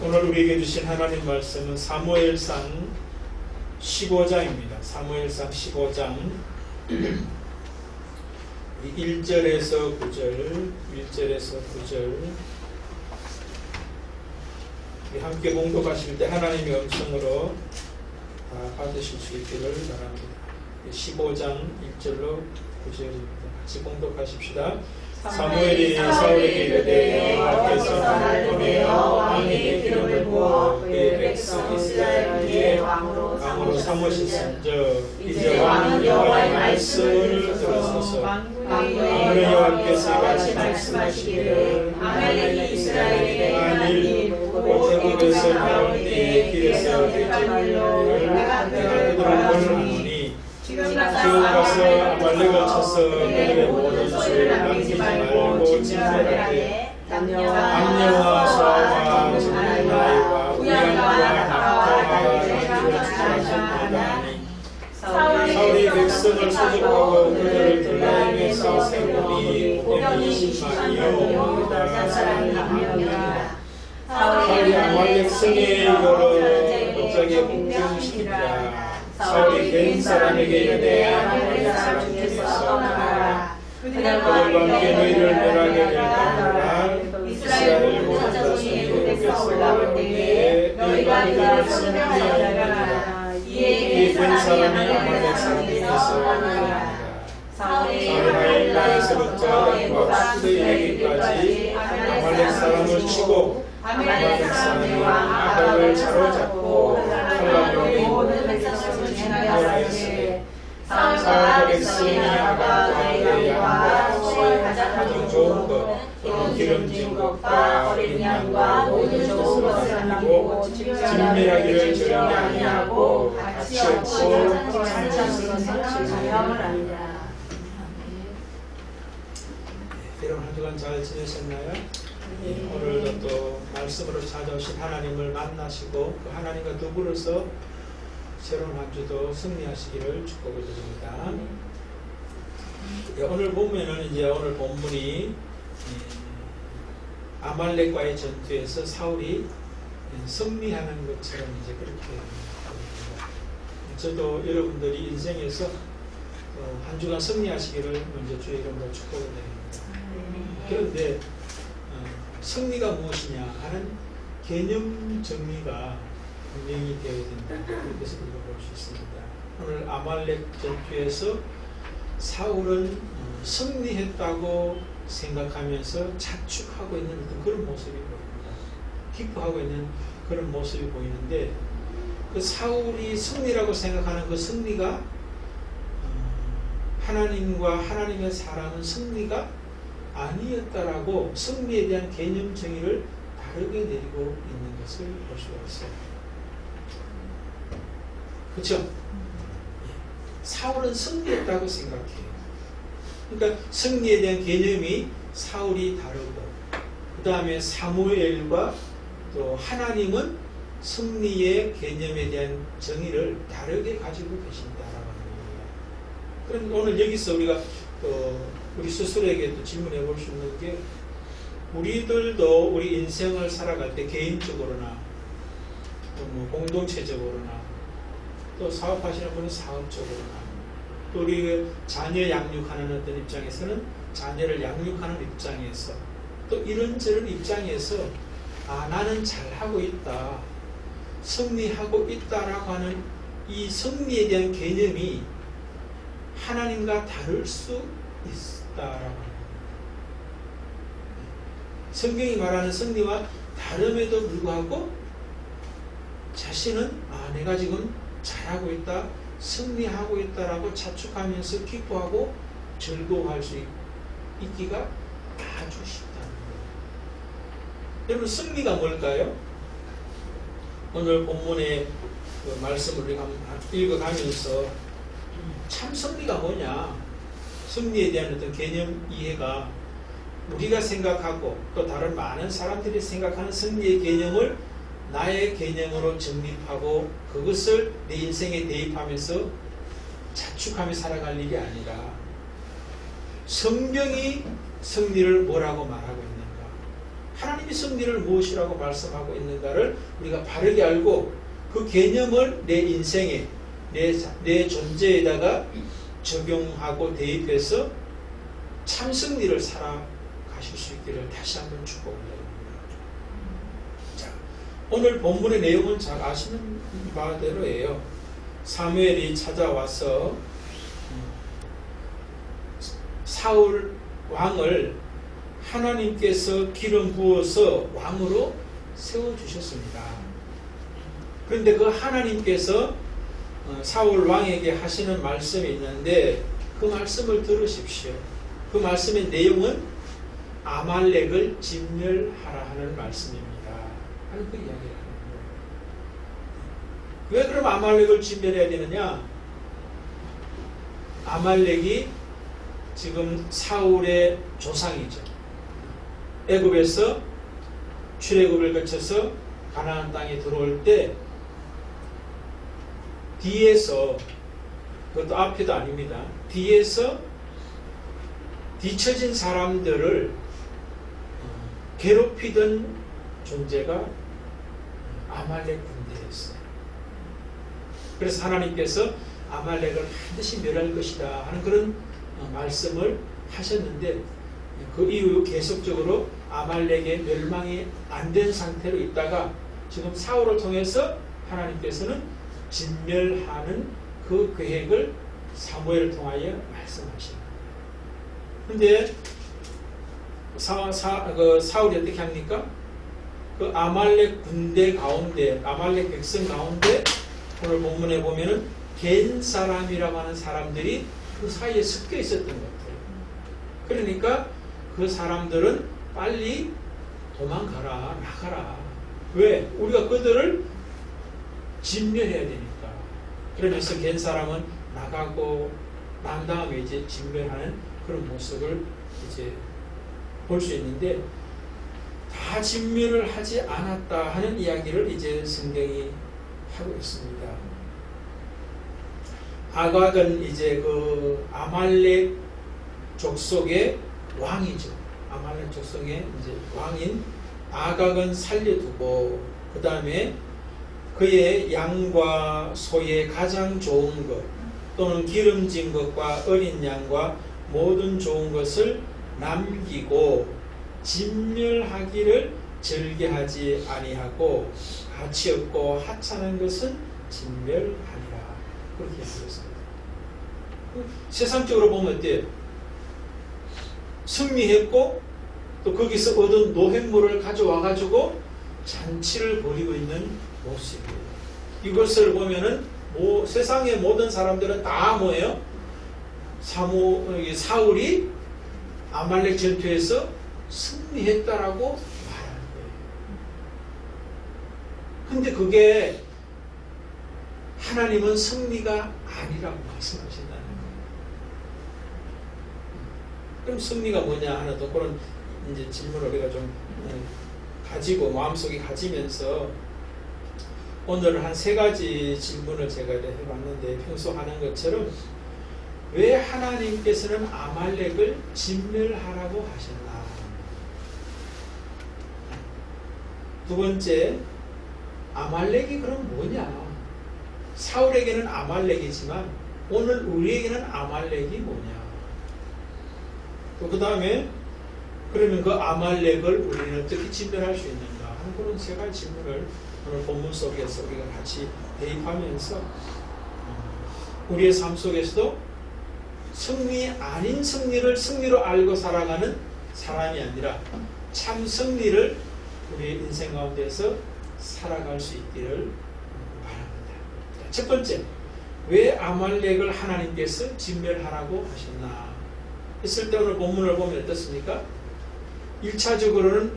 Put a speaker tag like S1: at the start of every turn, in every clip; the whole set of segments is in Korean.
S1: 오늘 우리에게 주신 하나님 말씀은 사무엘상 15장입니다. 사무엘상 15장 1절에서 9절, 1절에서 9절. 함께 공독하실 때 하나님의 음성으로 받으실 수 있기를 바랍니다. 15장 1절로 9절입니다. 같이 공독하십시다. 사무엘이 사울에게 이르되 여호와께서 나를 보내어 왕에게 기름을 부어 그의 백성 이스라엘 위에 왕으로 삼으셨은즉 이제 왕은 여호와의 말씀을 들으소서. 만군의 여호와께서 이같이 말씀하시기를 아말렉이 이스라엘에게 만일 애굽에서 나올 때에 길에서 돼지를 내가 그들을 몰라하니 지금 가서 아말렉을 쳐서 그들의 모든 수를 남기지 말고 진멸하되 남녀와 소아와 젊은 나이와 우양과 낙타와 나귀를 주장하셨나니 사울이 백성을 소집하고 그들을 들라임에서 세우니 보병이 20만이요 유다 사람이 100명이라. 사울이 아말렉 성에 이르러 갑자기 복종시키니라. 사울이 개인 사람에게 이르되 아말렉 사람 중에서 떠나가라. 그들과 함께 너희를 멸하게 될까 하노라. 이스라엘 모든 자손이 애굽에서 올라올 때에 너희가 그들을 섬멸하리라. 이에 개인 사람이 아말렉 사람 중에서 떠나가라. 사울이 하일라에서부터 애굽과 수대 이르기까지 아말렉 사람을 치고 아말렉 사람의 왕 아각을 사로잡고 칼날로 모든 백성을 진멸하였으되 사울과 백성이 아각과 그의 양과 소의 가장 좋은 것 또 기름진 것과 어린 양과 모든 좋은 것을 남기고 진멸하기를 저녁에 아니하고 같이 없고 산천으로 생명을 아니라. 여러분 한 주간 잘 지내셨나요? 오늘도 또 말씀으로 찾아오신 하나님을 만나시고 그 하나님과 더불어서 새로운 한 주도 승리하시기를 축복을 드립니다. 오늘 보면은 이제 오늘 본문이 아말렉과의 전투에서 사울이 승리하는 것처럼 이제 그렇게 보입니다. 저도 여러분들이 인생에서 한 주간 승리하시기를 먼저 주의 이름으로 축복을 드립니다. 그런데 승리가 무엇이냐 하는 개념 정리가 분명히 되어야 된다. 그렇게 읽어볼 수 있습니다. 오늘 아말렉 전투에서 사울은 승리했다고 생각하면서 자축하고 있는 그런 모습이 보입니다. 기뻐하고 있는 그런 모습이 보이는데 그 사울이 승리라고 생각하는 그 승리가 하나님과 하나님의 사랑은 승리가 아니었다라고 승리에 대한 개념 정의를 다르게 내리고 있는 것을 볼 수가 있어요. 그렇죠? 사울은 승리했다고 생각해요. 그러니까 승리에 대한 개념이 사울이 다르고 그 다음에 사무엘과 또 하나님은 승리의 개념에 대한 정의를 다르게 가지고 계신다라고 하는 거예요. 그럼 오늘 여기서 우리가 우리 스스로에게 또 질문해 볼 수 있는 게 우리들도 우리 인생을 살아갈 때 개인적으로나 또 뭐 공동체적으로나 또 사업하시는 분은 사업적으로나 또 우리 자녀 양육하는 어떤 입장에서는 자녀를 양육하는 입장에서 또 이런저런 입장에서 나는 잘하고 있다, 승리하고 있다라고 하는 이 승리에 대한 개념이 하나님과 다를 수 있다라고 합니다. 성경이 말하는 승리와 다름에도 불구하고 자신은 내가 지금 잘하고 있다, 승리하고 있다라고 자축하면서 기뻐하고 즐거워할 수 있기가 아주 쉽다는 거예요. 여러분 승리가 뭘까요? 오늘 본문의 그 말씀을 우리가 읽어가면서 참 승리가 뭐냐, 승리에 대한 어떤 개념 이해가 우리가 생각하고 또 다른 많은 사람들이 생각하는 승리의 개념을 나의 개념으로 정립하고 그것을 내 인생에 대입하면서 자축하며 살아갈 일이 아니라 성경이 승리를 뭐라고 말하고 있는가, 하나님이 승리를 무엇이라고 말씀하고 있는가를 우리가 바르게 알고 그 개념을 내 인생에 내 존재에다가 적용하고 대입해서 참 승리를 살아가실 수 있기를 다시 한번 축복합니다. 자, 오늘 본문의 내용은 잘 아시는 바대로예요. 사무엘이 찾아와서 사울 왕을 하나님께서 기름 부어서 왕으로 세워주셨습니다. 그런데 그 하나님께서 사울 왕에게 하시는 말씀이 있는데 그 말씀을 들으십시오. 그 말씀의 내용은 아말렉을 진멸하라 하는 말씀입니다. 하는 그 이야기를 하는 거예요. 왜 그럼 아말렉을 진멸해야 되느냐? 아말렉이 지금 사울의 조상이죠. 애굽에서 출애굽을 거쳐서 가나안 땅에 들어올 때 뒤에서, 그것도 앞에도 아닙니다, 뒤에서 뒤처진 사람들을 괴롭히던 존재가 아말렉 군대였어요. 그래서 하나님께서 아말렉을 반드시 멸할 것이다 하는 그런 말씀을 하셨는데 그 이후 계속적으로 아말렉의 멸망이 안 된 상태로 있다가 지금 사울을 통해서 하나님께서는 진멸하는 그 계획을 사무엘을 통하여 말씀하십니다. 그런데 사울이 어떻게 합니까? 그 아말렉 군대 가운데, 아말렉 백성 가운데 오늘 본문에 보면은 겐 사람이라고 하는 사람들이 그 사이에 섞여 있었던 것 같아요. 그러니까 그 사람들은 빨리 도망가라, 나가라. 왜? 우리가 그들을 진멸해야 되니까. 그러면서 겐 사람은 나가고 난 다음에 이제 진멸하는 그런 모습을 이제 볼 수 있는데 다 진멸을 하지 않았다 하는 이야기를 이제 성경이 하고 있습니다. 아각은 이제 그 아말렉 족속의 왕이죠. 아말렉 족속의 이제 왕인 아각은 살려두고 그 다음에 그의 양과 소의 가장 좋은 것 또는 기름진 것과 어린 양과 모든 좋은 것을 남기고 진멸하기를 절개하지 아니하고 가치 없고 하찮은 것은 진멸하리라. 그렇게 하셨습니다. 세상적으로 보면 어때요? 승리했고 또 거기서 얻은 노획물을 가져와 가지고 잔치를 벌이고 있는 모습이에요. 이것을 보면은 세상의 모든 사람들은 다 뭐예요? 사울이 아말렉 전투에서 승리했다라고 말하는 거예요. 근데 그게 하나님은 승리가 아니라고 말씀하신다는 거예요. 그럼 승리가 뭐냐 하는 또 그런 이제 질문을 우리가 좀 가지고 마음속에 가지면서 오늘 한 3가지 질문을 제가 해봤는데 평소 하는 것처럼 왜 하나님께서는 아말렉을 진멸하라고 하셨나? 두 번째, 아말렉이 그럼 뭐냐? 사울에게는 아말렉이지만 오늘 우리에게는 아말렉이 뭐냐? 또 그 다음에 그러면 그 아말렉을 우리는 어떻게 진멸할 수 있는가 하는 그런 3가지 질문을 오늘 본문 속에서 우리가 같이 대입하면서 우리의 삶 속에서도 승리 아닌 승리를 승리로 알고 살아가는 사람이 아니라 참 승리를 우리의 인생 가운데서 살아갈 수 있기를 바랍니다. 첫 번째, 왜 아말렉을 하나님께서 진멸하라고 하셨나 했을 때 오늘 본문을 보면 어떻습니까? 1차적으로는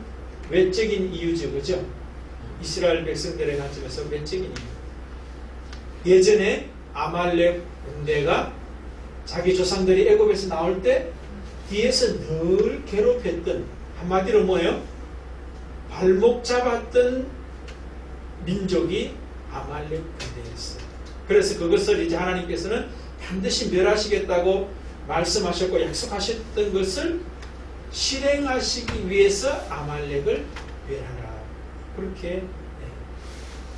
S1: 외적인 이유죠. 그죠? 이스라엘 백성들의 관점에서 외적인 이유. 예전에 아말렉 군대가 자기 조상들이 애굽에서 나올 때 뒤에서 늘 괴롭혔던, 한마디로 뭐예요? 발목 잡았던 민족이 아말렉 군대였어요. 그래서 그것을 이제 하나님께서는 반드시 멸하시겠다고 말씀하셨고 약속하셨던 것을 실행하시기 위해서 아말렉을 멸하라. 그렇게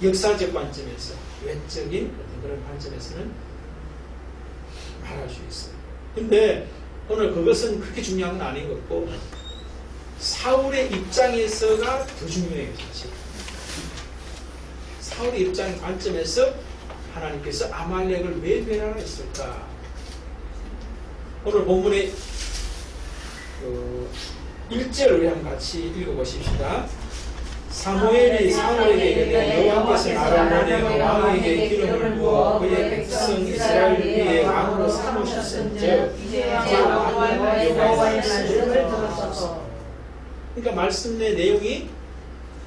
S1: 역사적 관점에서, 외적인 어떤 그런 관점에서는 말할 수 있어요. 근데 오늘 그것은 그렇게 중요한 건 아닌 것 같고, 사울의 입장에서가 더 중요해요, 사실. 사울의 입장 관점에서 하나님께서 아말렉을 왜 멸하라 했을까? 오늘 본문의 1절을 우리 한번 같이 읽어보십시다. 사무엘이 사울에게 이르되 여호와께서 나를 보내어 왕에게 기름을 부어 그의 백성 이스라엘 위에 왕으로 삼으셨은즉 이제 왕은 여호와의 말씀을 들으소서. 그러니까 말씀 내 내용이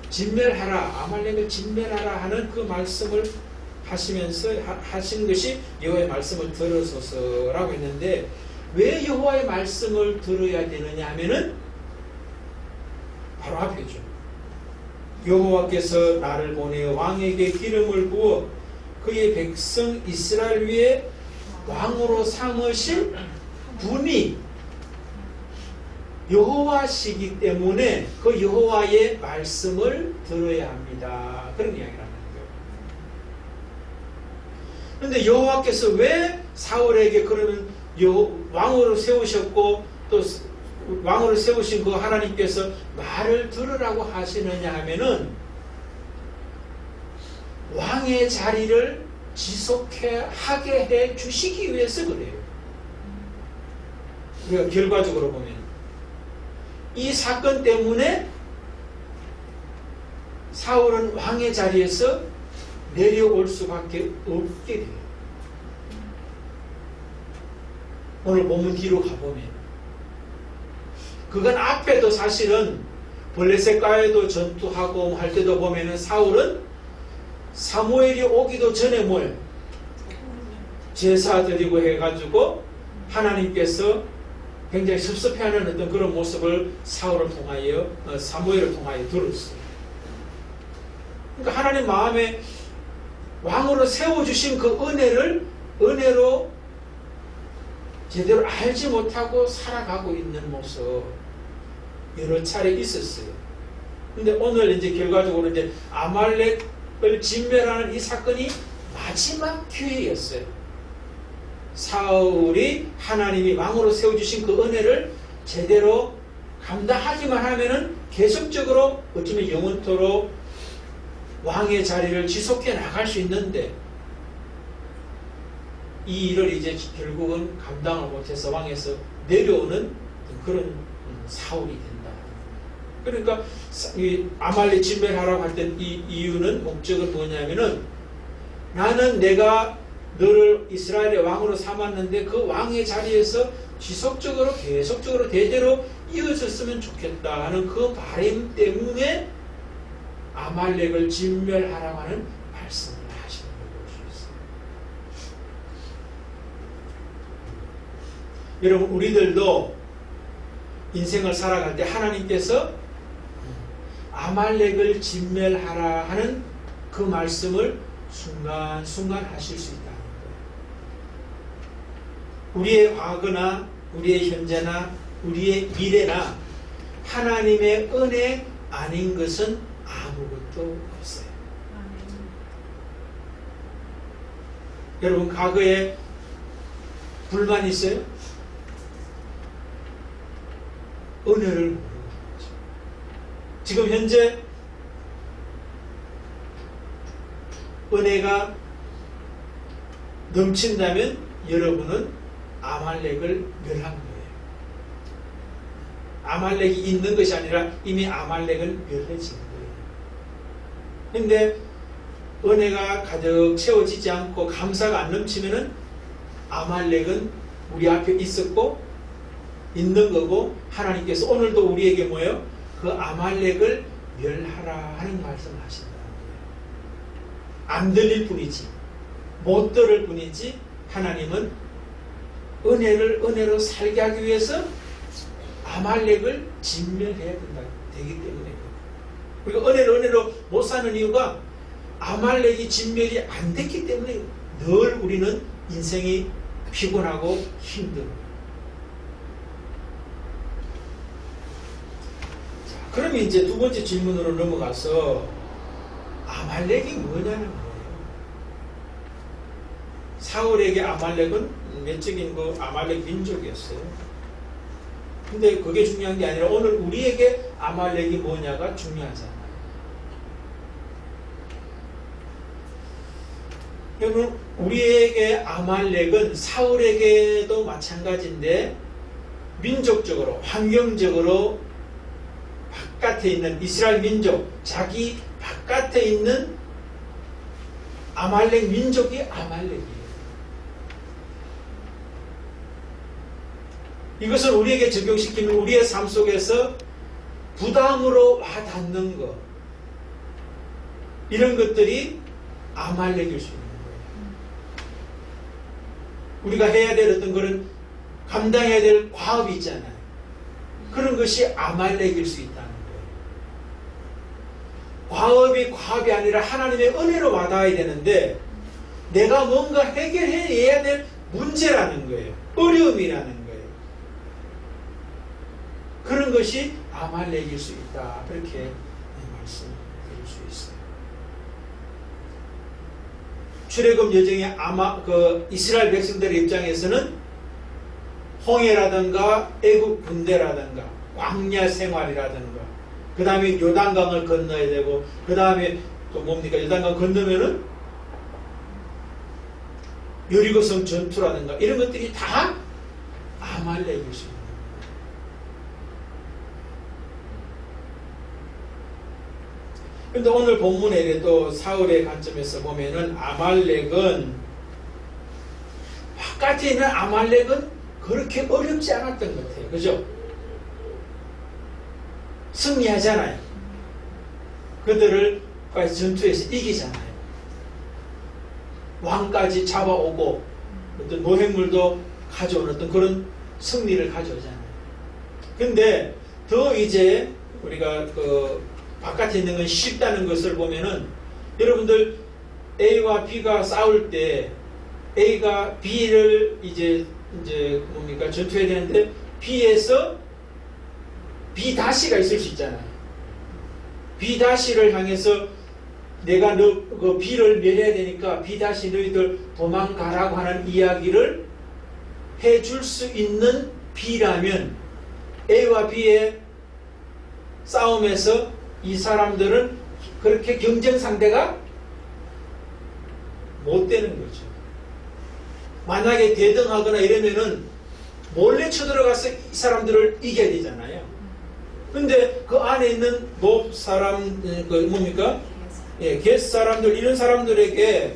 S1: 진멸하라, 아말렉을 진멸하라 하는 그 말씀을 하시면서 하신 것이 여호와의 말씀을 들으소서라고 했는데, 왜 여호와의 말씀을 들어야 되느냐 하면은 바로 앞이죠. 여호와께서 나를 보내어 왕에게 기름을 부어 그의 백성 이스라엘 위에 왕으로 삼으실 분이 여호와시기 때문에 그 여호와의 말씀을 들어야 합니다. 그런 이야기를 하는 거예요. 그런데 여호와께서 왜 사울에게 그러면 왕으로 세우셨고 또 왕으로 세우신 그 하나님께서 말을 들으라고 하시느냐 하면은 왕의 자리를 지속하게 해 주시기 위해서 그래요. 우리가 결과적으로 보면 이 사건 때문에 사울은 왕의 자리에서 내려올 수밖에 없게 돼요. 오늘 본문 뒤로 가보면 그건 앞에도 사실은 블레셋과에도 전투하고 할 때도 보면은 사울은 사무엘이 오기도 전에 뭐예요? 제사 드리고 해가지고 하나님께서 굉장히 섭섭해하는 어떤 그런 모습을 사무엘을 통하여 들었어요. 그러니까 하나님 마음에 왕으로 세워주신 그 은혜로 제대로 알지 못하고 살아가고 있는 모습 여러 차례 있었어요. 근데 오늘 이제 결과적으로 이제 아말렉을 진멸하는 이 사건이 마지막 기회였어요. 사울이 하나님이 왕으로 세워주신 그 은혜를 제대로 감당하기만 하면은 계속적으로 어쩌면 영원토록 왕의 자리를 지속해 나갈 수 있는데, 이 일을 이제 결국은 감당을 못해서 왕에서 내려오는 그런 사울이 된다. 그러니까 이 아말렉 진멸하라고 할 때 이 이유는, 목적은 뭐냐면은, 나는 내가 너를 이스라엘의 왕으로 삼았는데 그 왕의 자리에서 지속적으로 계속적으로 대대로 이어졌으면 좋겠다 하는 그 바람 때문에 아말렉을 진멸하라고 하는 말씀을 하시는 걸 볼 수 있어요. 여러분, 우리들도 인생을 살아갈 때 하나님께서 아말렉을 진멸하라 하는 그 말씀을 순간순간 하실 수 있다는 거예요. 우리의 과거나 우리의 현재나 우리의 미래나 하나님의 은혜 아닌 것은 아무것도 없어요. 여러분, 과거에 불만 있어요? 은혜를 모르는 거죠. 지금 현재 은혜가 넘친다면 여러분은 아말렉을 멸한 거예요. 아말렉이 있는 것이 아니라 이미 아말렉은 멸해진 거예요. 그런데 은혜가 가득 채워지지 않고 감사가 안 넘치면은 아말렉은 우리 앞에 있었고 있는 거고, 하나님께서 오늘도 우리에게 뭐예요? 그 아말렉을 멸하라 하는 말씀을 하신다는 거예요. 안 들릴 뿐이지, 못 들을 뿐이지, 하나님은 은혜로 살게 하기 위해서 아말렉을 진멸해야 되기 때문에, 우리가 은혜로 못 사는 이유가 아말렉이 진멸이 안 됐기 때문에 늘 우리는 인생이 피곤하고 힘들어요. 그럼 이제 두 번째 질문으로 넘어가서 아말렉이 뭐냐는 거예요. 사울에게 아말렉은 외적인 그 아말렉 민족이었어요. 근데 그게 중요한 게 아니라 오늘 우리에게 아말렉이 뭐냐가 중요하잖아요. 여러분, 우리에게 아말렉은 사울에게도 마찬가지인데 민족적으로, 환경적으로 바깥에 있는 이스라엘 민족, 자기 바깥에 있는 아말렉 민족이 아말렉이에요. 이것을 우리에게 적용시키면 우리의 삶 속에서 부담으로 와닿는 것, 이런 것들이 아말렉일 수 있는 거예요. 우리가 해야 될 어떤 그런 감당해야 될 과업이 있잖아요. 그런 것이 아말렉일 수 있다는 거예요. 과업이 아니라 하나님의 은혜로 와닿아야 되는데 내가 뭔가 해결해야 될 문제라는 거예요. 어려움이라는 거예요. 그런 것이 아말렉일 수 있다. 그렇게 말씀드릴 수 있어요. 출애굽 여정의 이스라엘 백성들의 입장에서는 홍해라든가 애국 군대라든가 광야 생활이라든가 그 다음에 요단강을 건너야 되고 그 다음에 또 뭡니까? 요단강 건너면은 여리고성 전투라든가 이런 것들이 다 아말렉일 수 있는 거예요. 그런데 오늘 본문에 또 사울의 관점에서 보면은 아말렉은 바깥에 있는 아말렉은 그렇게 어렵지 않았던 것 같아요. 그죠? 승리하잖아요. 그들을 전투에서 이기잖아요. 왕까지 잡아오고 어떤 노획물도 가져오는 어떤 그런 승리를 가져오잖아요. 근데 더 이제 우리가 그 바깥에 있는 건 쉽다는 것을 보면은 여러분들 A와 B가 싸울 때 A가 B를 이제 뭡니까? 전투해야 되는데 B에서 B-가 있을 수 있잖아요. B-를 향해서 내가 그 B를 멸해야 되니까 B- 너희들 도망가라고 하는 이야기를 해줄 수 있는 B라면 A와 B의 싸움에서 이 사람들은 그렇게 경쟁 상대가 못 되는 거죠. 만약에 대등하거나 이러면은 몰래 쳐들어가서 이 사람들을 이겨야 되잖아요. 근데 그 안에 있는 노 사람, 뭡니까? 예, 겟 사람들, 이런 사람들에게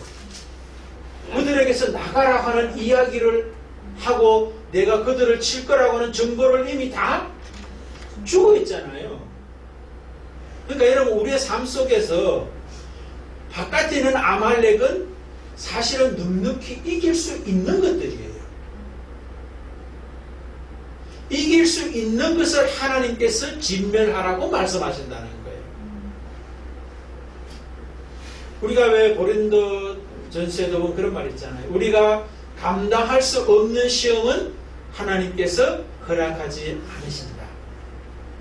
S1: 그들에게서 나가라 하는 이야기를 하고 내가 그들을 칠 거라고 하는 정보를 이미 다 주고 있잖아요. 그러니까 여러분, 우리의 삶 속에서 바깥에 있는 아말렉은 사실은 넉넉히 이길 수 있는 것들이에요. 이길 수 있는 것을 하나님께서 진멸하라고 말씀하신다는 거예요. 우리가 왜 고린도 전서에도 보면 그런 말 있잖아요. 우리가 감당할 수 없는 시험은 하나님께서 허락하지 않으신다.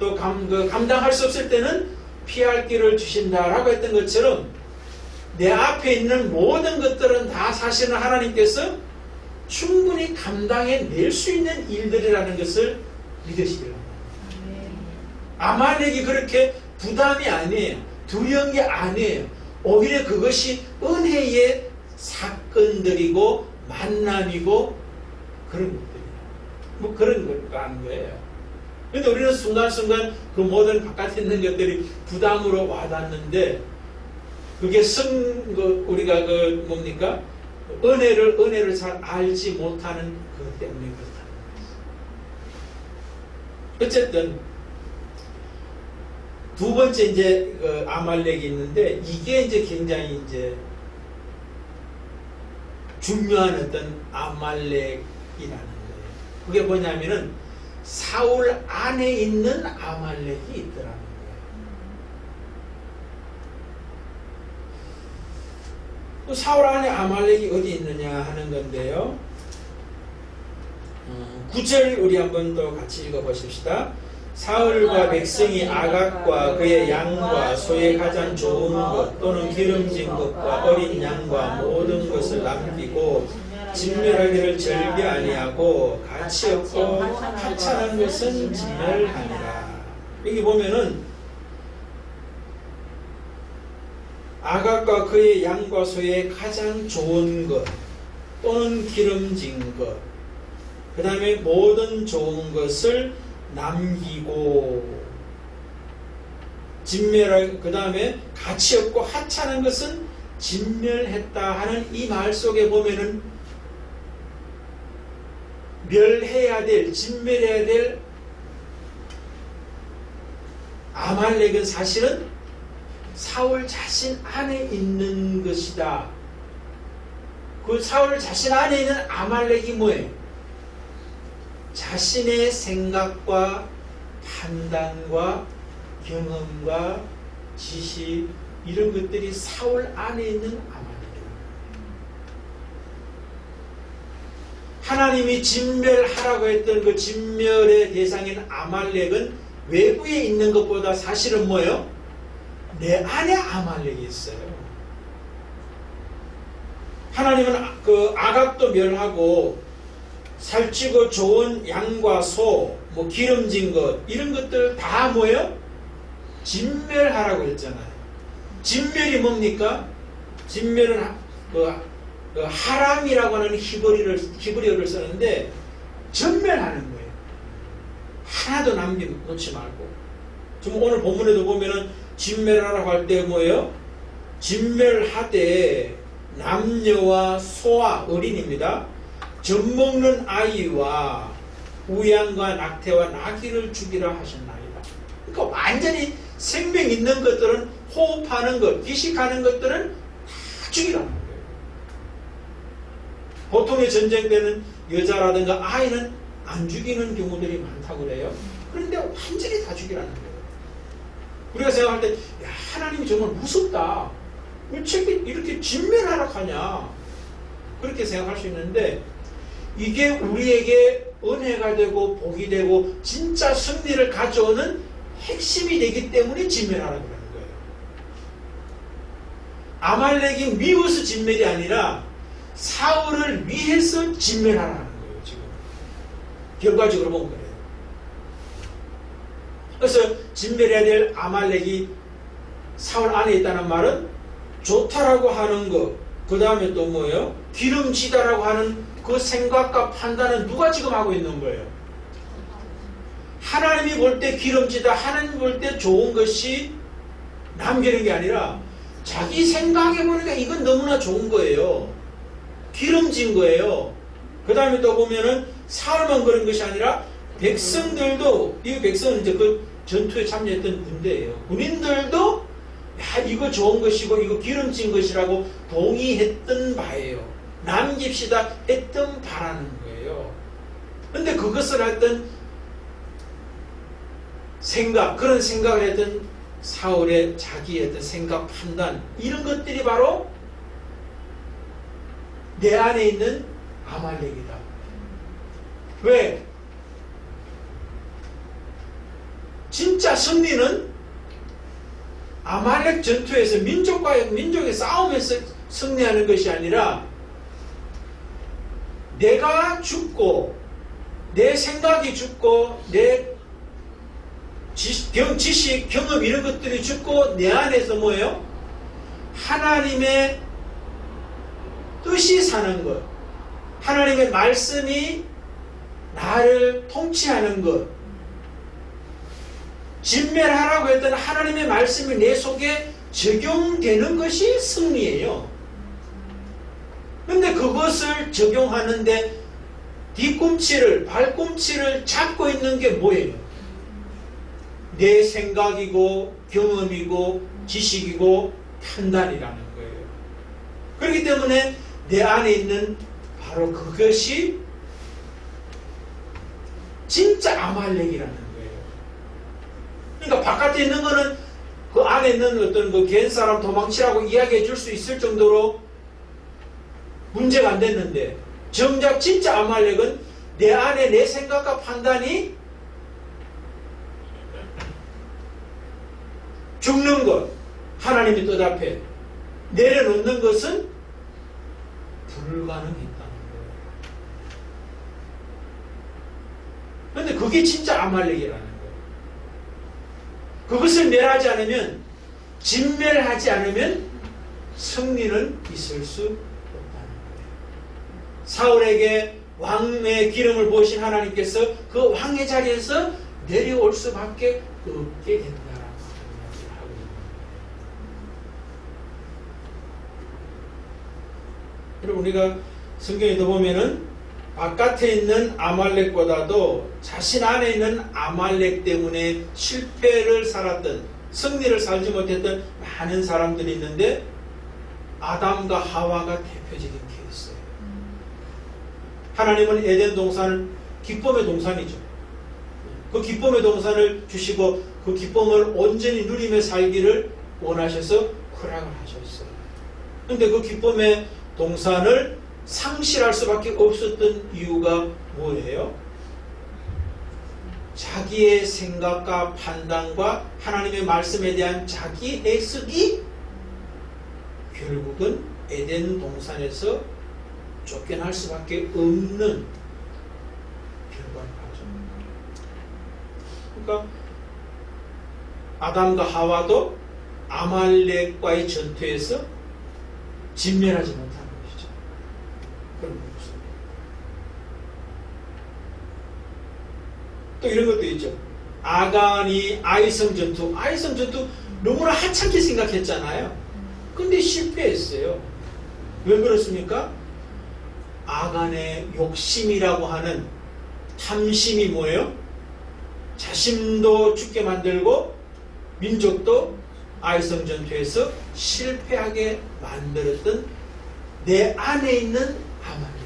S1: 또 감당할 수 없을 때는 피할 길을 주신다라고 했던 것처럼 내 앞에 있는 모든 것들은 다 사실은 하나님께서 충분히 감당해낼 수 있는 일들이라는 것을 믿으시기를 바랍니다. 아말렉이 그렇게 부담이 아니에요. 두려운 게 아니에요. 오히려 그것이 은혜의 사건들이고 만남이고 그런 것들이에요. 뭐 그런 거라는 거예요. 그런데 우리는 순간순간 그 모든 바깥에 있는 것들이 부담으로 와닿는데 그게 우리가 뭡니까? 은혜를 잘 알지 못하는 그것 때문에 그렇다는 거죠. 어쨌든 두 번째 이제 아말렉이 있는데 이게 이제 굉장히 이제 중요한 어떤 아말렉이라는 거예요. 그게 뭐냐면은 사울 안에 있는 아말렉이 있더라는 거예요. 사울 안에 아말렉이 어디 있느냐 하는 건데요. 9절 우리 한번 더 같이 읽어보십시다. 사울과 백성이 아각과 그의 양과 소의 가장 좋은 것 또는 기름진 것과 어린 양과 모든 것을 남기고 진멸하기를 즐겨 아니하고 가치 없고 하찮은 것은 진멸하니라. 여기 보면은 아각과 그의 양과 소의 가장 좋은 것 또는 기름진 것, 그 다음에 모든 좋은 것을 남기고 진멸할, 그 다음에 가치 없고 하찮은 것은 진멸했다 하는 이 말 속에 보면은 멸해야 될, 진멸해야 될 아말렉은 사실은 사울 자신 안에 있는 것이다. 그 사울 자신 안에 있는 아말렉이 뭐예요? 자신의 생각과 판단과 경험과 지식, 이런 것들이 사울 안에 있는 아말렉이다. 하나님이 진멸하라고 했던 그 진멸의 대상인 아말렉은 외부에 있는 것보다 사실은 뭐예요? 내 안에 아말렉이 있어요. 하나님은 그 아각도 멸하고 살찌고 좋은 양과 소, 뭐 기름진 것, 이런 것들 다 뭐예요? 진멸하라고 했잖아요. 진멸이 뭡니까? 진멸은 그 하람이라고 하는 히브리어를 쓰는데 전멸하는 거예요. 하나도 남겨놓지 말고. 지금 오늘 본문에도 보면은 진멸하라고 할 때 뭐예요? 진멸하되 남녀와 소와 어린입니다. 젖먹는 아이와 우양과 낙태와 나귀를 죽이라 하셨나이다. 그러니까 완전히 생명 있는 것들은, 호흡하는 것, 기식하는 것들은 다 죽이라는 거예요. 보통의 전쟁 때는 여자라든가 아이는 안 죽이는 경우들이 많다고 그래요. 그런데 완전히 다 죽이라는 거예요. 우리가 생각할 때, 야, 하나님이 정말 무섭다. 왜 이렇게 진멸하라 하냐. 그렇게 생각할 수 있는데, 이게 우리에게 은혜가 되고 복이 되고 진짜 승리를 가져오는 핵심이 되기 때문에 진멸하라고 하는 거예요. 아말렉이 미워서 진멸이 아니라 사울을 위해서 진멸하라는 거예요. 지금 결과적으로 보면 그래요. 그래서 진멸해야 될 아말렉이 사울 안에 있다는 말은 좋다라고 하는 것, 그 다음에 또 뭐예요? 기름지다라고 하는 그 생각과 판단은 누가 지금 하고 있는 거예요? 하나님이 볼 때 기름지다, 하나님이 볼 때 좋은 것이 남기는 게 아니라 자기 생각해 보니까 이건 너무나 좋은 거예요. 기름진 거예요. 그 다음에 또 보면은 사울만 그런 것이 아니라 백성들도, 이 백성은 이제 그 전투에 참여했던 군대예요. 군인들도 야, 이거 좋은 것이고 이거 기름진 것이라고 동의했던 바예요. 남깁시다 했던 바라는 거예요. 근데 그것을 했던 생각, 그런 생각을 했던 사울의 자기의 어떤 생각, 판단, 이런 것들이 바로 내 안에 있는 아말렉이다. 왜? 진짜 승리는 아말렉 전투에서 민족의 싸움에서 승리하는 것이 아니라 내가 죽고 내 생각이 죽고 내 지식, 경험 이런 것들이 죽고 내 안에서 뭐예요? 하나님의 뜻이 사는 것, 하나님의 말씀이 나를 통치하는 것, 진멸하라고 했던 하나님의 말씀이 내 속에 적용되는 것이 승리예요. 근데 그것을 적용하는데 뒤꿈치를, 발꿈치를 잡고 있는 게 뭐예요? 내 생각이고 경험이고 지식이고 판단이라는 거예요. 그렇기 때문에 내 안에 있는 바로 그것이 진짜 아말렉이라는 거예요. 그러니까 바깥에 있는 거는 그 안에 있는 어떤 그 괜 사람 도망치라고 이야기해 줄 수 있을 정도로 문제가 안 됐는데, 정작 진짜 아말렉은 내 안에 내 생각과 판단이 죽는 것, 하나님의 뜻 앞에 내려놓는 것은 불가능했다는 거예요. 그런데 그게 진짜 아말렉이라는 거예요. 그것을 멸하지 않으면, 진멸하지 않으면 승리는 있을 수 없다는 거예요. 사울에게 왕의 기름을 부으신 하나님께서 그 왕의 자리에서 내려올 수밖에 없게 된다라고 이야기를 하고 있는 거예요. 여러분, 우리가 성경에도 보면은 바깥에 있는 아말렉보다도 자신 안에 있는 아말렉 때문에 실패를 살았던, 승리를 살지 못했던 많은 사람들이 있는데 아담과 하와가 대표적인 케이스예요. 하나님은 에덴 동산을 기쁨의 동산이죠. 그 기쁨의 동산을 주시고 그 기쁨을 온전히 누리며 살기를 원하셔서 허락을 하셨어요. 그런데 그 기쁨의 동산을 상실할 수밖에 없었던 이유가 뭐예요? 자기의 생각과 판단과 하나님의 말씀에 대한 자기 해석이 결국은 에덴 동산에서 쫓겨날 수밖에 없는 결과를 가져옵니다. 그러니까 아담과 하와도 아말렉과의 전투에서 진멸하지 못하는 것이죠. 그런 모습. 또 이런 것도 있죠. 아간이 아이성 전투 너무나 하찮게 생각했잖아요. 근데 실패했어요. 왜 그렇습니까? 아간의 욕심이라고 하는 탐심이 뭐예요? 자신도 죽게 만들고 민족도 아이성 전투에서 실패하게 만들었던 내 안에 있는 아말렉.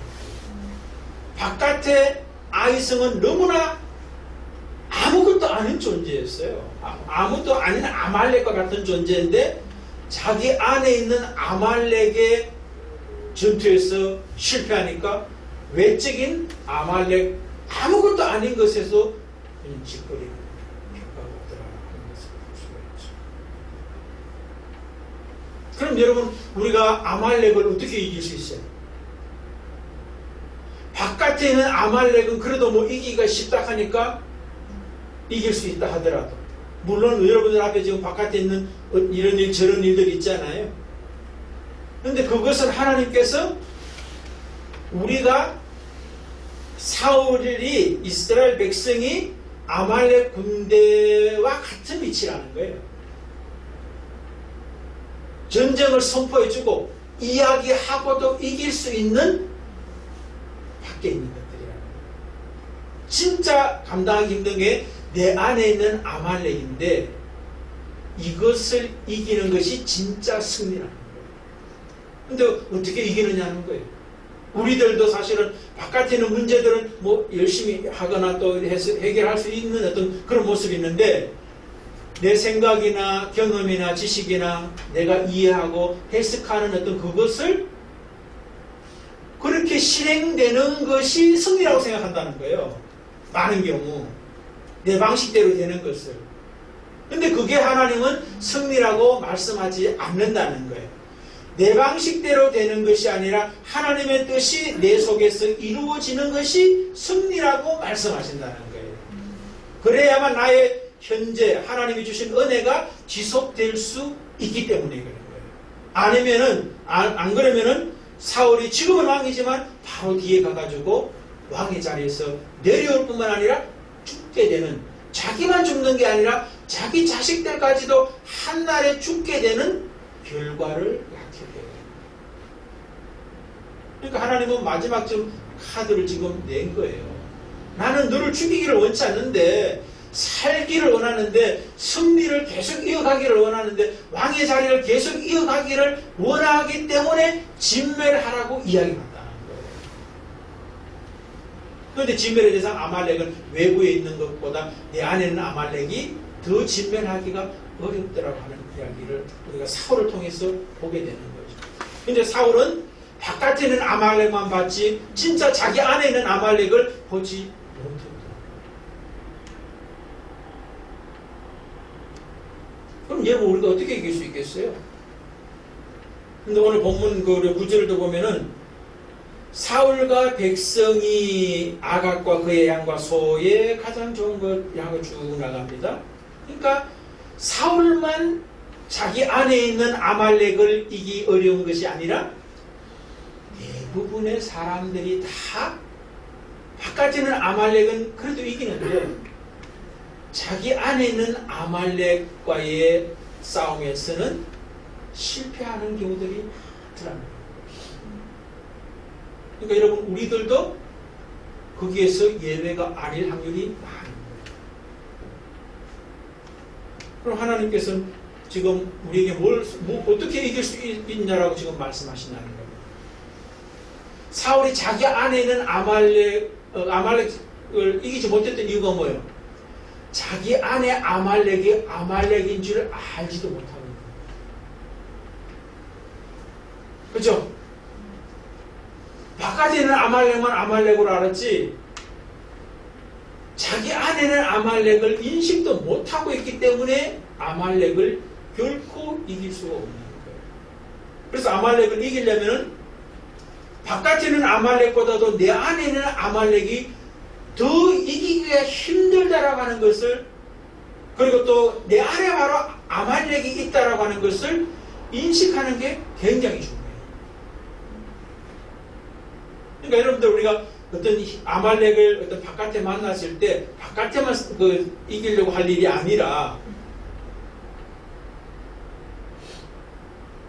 S1: 바깥에 아이성은 너무나 아무것도 아닌 존재였어요. 아무것도 아닌 아말렉과 같은 존재인데 자기 안에 있는 아말렉의 전투에서 실패하니까 외적인 아말렉 아무것도 아닌 것에서 짓거리는 결과가 오더라는 것을 볼 수가 있죠. 그럼 여러분, 우리가 아말렉을 어떻게 이길 수 있어요? 바깥에 있는 아말렉은 그래도 뭐 이기기가 쉽다 하니까 이길 수 있다 하더라도, 물론 여러분들 앞에 지금 바깥에 있는 이런 일 저런 일들 있잖아요. 그런데 그것은 하나님께서 우리가 사울이 이스라엘 백성이 아말렉 군대와 같은 위치라는 거예요. 전쟁을 선포해주고 이야기하고도 이길 수 있는 밖에 있는 것들이라는 거예요. 진짜 감당하기 힘든 게 내 안에 있는 아말렉인데 이것을 이기는 것이 진짜 승리라는 거예요. 근데 어떻게 이기느냐는 거예요. 우리들도 사실은 바깥에 있는 문제들은 뭐 열심히 하거나 또 해서 해결할 수 있는 어떤 그런 모습이 있는데 내 생각이나 경험이나 지식이나 내가 이해하고 해석하는 어떤 그것을 그렇게 실행되는 것이 승리라고 생각한다는 거예요. 많은 경우 내 방식대로 되는 것을. 근데 그게 하나님은 승리라고 말씀하지 않는다는 거예요. 내 방식대로 되는 것이 아니라 하나님의 뜻이 내 속에서 이루어지는 것이 승리라고 말씀하신다는 거예요. 그래야만 나의 현재 하나님이 주신 은혜가 지속될 수 있기 때문에 그런 거예요. 아니면은 안 그러면은 사울이 지금은 왕이지만 바로 뒤에 가가지고 왕의 자리에서 내려올 뿐만 아니라 죽게 되는, 자기만 죽는 게 아니라 자기 자식들까지도 한날에 죽게 되는 결과를 낳게 돼요. 그러니까 하나님은 마지막 좀 카드를 지금 낸 거예요. 나는 너를 죽이기를 원치 않는데, 살기를 원하는데, 승리를 계속 이어가기를 원하는데, 왕의 자리를 계속 이어가기를 원하기 때문에 진멸하라고 이야기한다는 거예요. 그런데 진멸의 대상 아말렉은 외부에 있는 것보다 내 안에 있는 아말렉이 더 진멸하기가 어렵더라고 하는 이야기를 우리가 사울을 통해서 보게 되는 거죠. 근데 사울은 바깥에 있는 아말렉만 봤지 진짜 자기 안에 있는 아말렉을 보지 못했다. 그럼 그럼 여러분 우리가 어떻게 이길 수 있겠어요? 근데 오늘 본문 그 구절을 보면은 사울과 백성이 아각과 그의 양과 소의 가장 좋은 것 양을 쭉 나갑니다. 그러니까 사울만 자기 안에 있는 아말렉을 이기 어려운 것이 아니라 대부분의 사람들이 다 바깥에는 아말렉은 그래도 이기는데 자기 안에 있는 아말렉과의 싸움에서는 실패하는 경우들이 많더랍니다. 그러니까 여러분 우리들도 거기에서 예외가 아닐 확률이 많은 거예요. 그럼 하나님께서는 지금 우리에게 어떻게 이길 수 있냐라고 지금 말씀하신다는 겁니다. 사울이 자기 안에 있는 아말렉을 이기지 못했던 이유가 뭐예요? 자기 안에 아말렉이 아말렉인 줄 알지도 못하는 거예요. 그렇죠? 바깥에 있는 아말렉만 아말렉으로 알았지 자기 안에는 아말렉을 인식도 못하고 있기 때문에 아말렉을 결코 이길 수가 없는 거예요. 그래서 아말렉을 이기려면은 바깥에 있는 아말렉보다도 내 안에 있는 아말렉이 더 이기기가 힘들다라고 하는 것을 그리고 또 내 안에 바로 아말렉이 있다라고 하는 것을 인식하는 게 굉장히 중요해요. 그러니까 여러분들 우리가 어떤 아말렉을 어떤 바깥에 만났을 때 바깥에만 이기려고 할 일이 아니라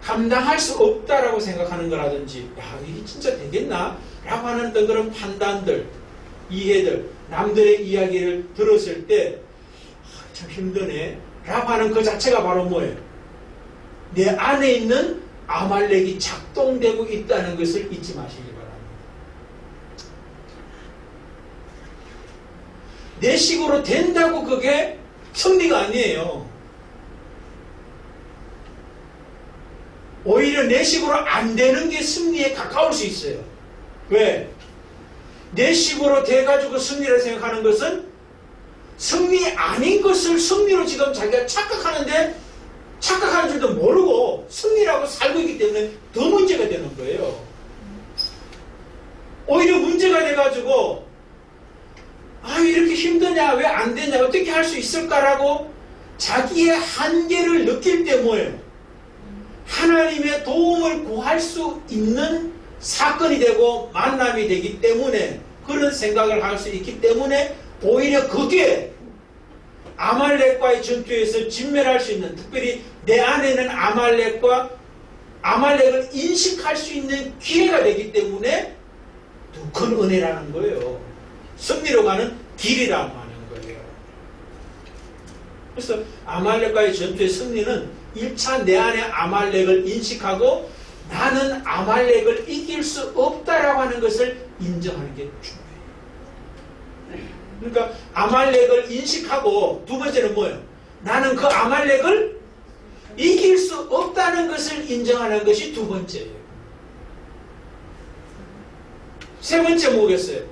S1: 감당할 수 없다라고 생각하는 거라든지 야 이게 진짜 되겠나? 라고 하는 어떤 그런 판단들 이해들 남들의 이야기를 들었을 때 참 힘드네 라고 하는 그 자체가 바로 뭐예요? 내 안에 있는 아말렉이 작동되고 있다는 것을 잊지 마시기 바랍니다. 내 식으로 된다고 그게 승리가 아니에요. 오히려 내 식으로 안 되는 게 승리에 가까울 수 있어요. 왜? 내 식으로 돼가지고 승리를 생각하는 것은 승리 아닌 것을 승리로 지금 자기가 착각하는데 착각하는 줄도 모르고 승리라고 살고 있기 때문에 더 문제가 되는 거예요. 오히려 문제가 돼가지고 아 이렇게 힘드냐 왜 안 되냐 어떻게 할 수 있을까라고 자기의 한계를 느낄 때 뭐예요? 하나님의 도움을 구할 수 있는 사건이 되고 만남이 되기 때문에 그런 생각을 할 수 있기 때문에 오히려 그게 아말렉과의 전투에서 진멸할 수 있는 특별히 내 안에는 아말렉을 인식할 수 있는 기회가 되기 때문에 더 큰 은혜라는 거예요. 승리로 가는 길이라고 하는 거예요. 그래서 아말렉과의 전투의 승리는 1차 내 안에 아말렉을 인식하고 나는 아말렉을 이길 수 없다라고 하는 것을 인정하는 게 중요해요. 그러니까 아말렉을 인식하고 두 번째는 뭐예요? 나는 그 아말렉을 이길 수 없다는 것을 인정하는 것이 두 번째예요. 세 번째 뭐겠어요?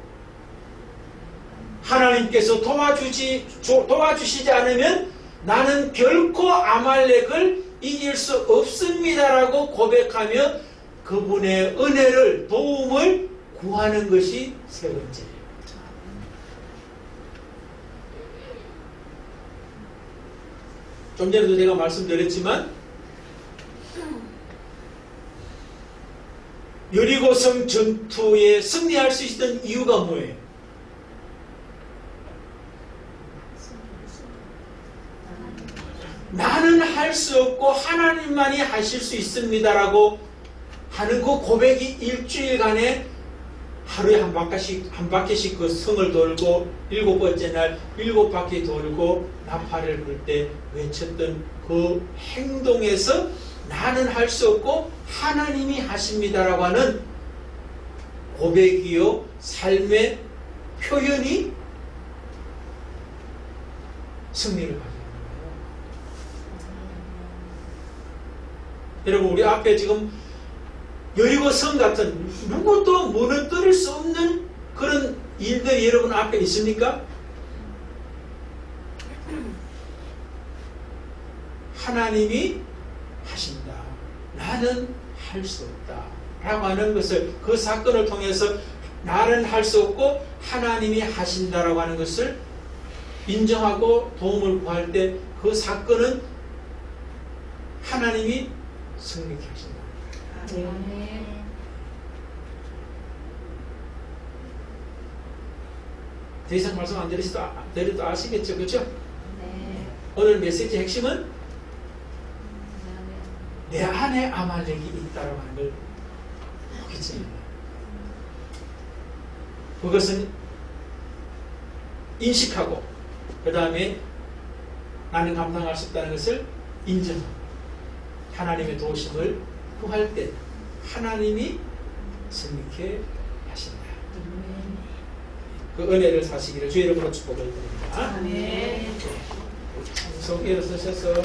S1: 하나님께서 도와주시지 않으면 나는 결코 아말렉을 이길 수 없습니다라고 고백하며 그분의 은혜를 도움을 구하는 것이 세 번째예요. 좀 전에도 제가 말씀드렸지만 여리고성 전투에 승리할 수 있었던 이유가 뭐예요? 나는 할 수 없고 하나님만이 하실 수 있습니다라고 하는 그 고백이 일주일간에 하루에 한 바퀴씩 그 성을 돌고 7번째 날 7바퀴 돌고 나팔을 불 때 외쳤던 그 행동에서 나는 할 수 없고 하나님이 하십니다라고 하는 고백이요 삶의 표현이 승리를 가져옵니다. 여러분 우리 앞에 지금 여리고 성 같은 누구도 무너뜨릴 수 없는 그런 일들이 여러분 앞에 있습니까? 하나님이 하신다. 나는 할 수 없다. 라고 하는 것을 그 사건을 통해서 나는 할 수 없고 하나님이 하신다라고 하는 것을 인정하고 도움을 구할 때 그 사건은 하나님이 승리케 하신다.
S2: 아멘.
S1: 더 이상 말씀 안 드려도 아시겠죠? 그렇죠?
S2: 네.
S1: 오늘 메시지 핵심은
S2: 아멘.
S1: 내 안에 아말렉이 있다라고 하는 걸 보겠지. 그것은 인식하고 그 다음에 나는 감당할 수 없다는 것을 인정하고 하나님의 도우심을 구할 때 하나님이 승리케 하신다. 그 은혜를 사시기를 주의 이름으로 축복을 드립니다.
S2: 아멘.
S1: 성경을 쓰셔서